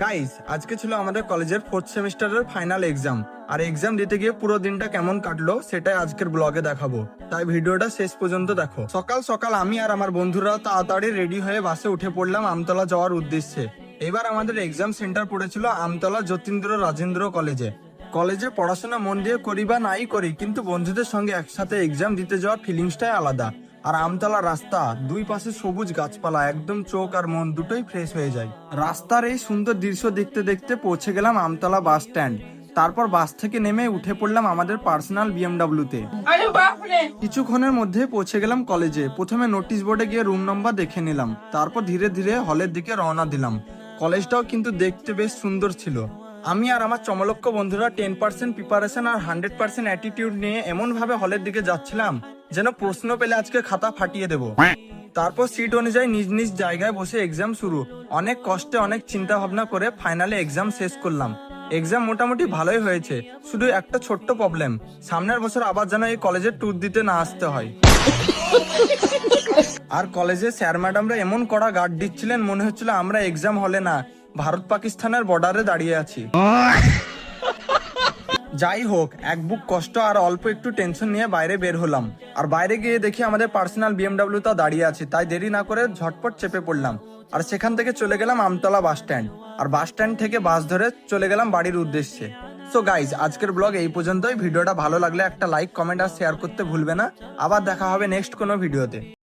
Guys, আজকে ছিল আমাদের কলেজের 4th সেমিস্টারের ফাইনাল এক্সাম। আর এক্সাম দিতে গিয়ে পুরো দিনটা কেমন কাটলো সেটাই আজকের ব্লগে দেখাবো, তাই ভিডিওটা শেষ পর্যন্ত দেখো। সকাল সকাল আমি আর আমার বন্ধুরা তাড়াতাড়ি রেডি হয়ে বাসে উঠে পড়লাম আমতলা যাওয়ার উদ্দেশ্যে। এবার আমাদের এক্সাম সেন্টার পড়েছিল আমতলা যতীন্দ্র রাজেন্দ্র কলেজে। কলেজে পড়াশোনা মন দিয়ে করি বা নাই করি, কিন্তু বন্ধুদের সঙ্গে একসাথে এক্সাম দিতে যাওয়ার ফিলিংসটাই আলাদা। আর আমতলা রাস্তা, দুই পাশে সবুজ গাছপালা, একদম চোখ আর মন দুটোই ফ্রেশ হয়ে যায়। রাস্তার এই সুন্দর দৃশ্য দেখতে দেখতে পৌঁছে গেলাম আমতলা বাস স্ট্যান্ড। তারপর বাস থেকে নেমে উঠে পড়লাম আমাদের পার্সোনাল বিএমডাব্লিউতে। কিছুক্ষণের মধ্যে পৌঁছে গেলাম কলেজে। প্রথমে নোটিশ বোর্ডে গিয়ে রুম নম্বর দেখে নিলাম, তারপর ধীরে ধীরে হলের দিকে রওনা দিলাম। কলেজটাও কিন্তু দেখতে বেশ সুন্দর ছিল। আমি আর আমার চমলক্ষ বন্ধুরা 10% প্রিপারেশন আর 100% অ্যাটিটিউড নিয়ে এমন ভাবে হলের দিকে যাচ্ছিলাম যেন প্রশ্ন পেলে আজকে খাতা ফাটিয়ে দেব। তারপর সিট অনুযায়ী নিজ নিজ জায়গায় বসে এক্সাম শুরু। অনেক কষ্টে অনেক চিন্তা ভাবনা করে ফাইনালে এক্সাম শেষ করলাম। এক্সাম মোটামুটি ভালোই হয়েছে, শুধু একটা ছোট্ট প্রবলেম, সামনের বছর আবার যেন এই কলেজের ট্যুর দিতে না আসতে হয়। আর কলেজে স্যার ম্যাডামরা এমন কড়া গার্ড দিচ্ছিলেন, মনে হচ্ছিল আমরা এক্সাম হলে না, ভারত পাকিস্তানের বর্ডারে দাঁড়িয়ে আছি। যাই হোক, এক বুক কষ্ট আর অল্প একটু টেনশন নিয়ে বাইরে বের হলাম। আর বাইরে গিয়ে দেখি আমাদের পার্সোনাল বিএমডাব্লিউটা দাঁড়িয়ে আছে, তাই দেরি না করে ঝটপট চেপে পড়লাম। আর সেখান থেকে চলে গেলাম আমতলা বাস স্ট্যান্ড। আর বাস স্ট্যান্ড থেকে বাস ধরে চলে গেলাম বাড়ির উদ্দেশ্যে। সো গাইজ, আজকের ব্লগ এই পর্যন্তই। ভিডিওটা ভালো লাগলে একটা লাইক, কমেন্ট আর শেয়ার করতে ভুলবে না। আবার দেখা হবে নেক্সট কোনো ভিডিওতে।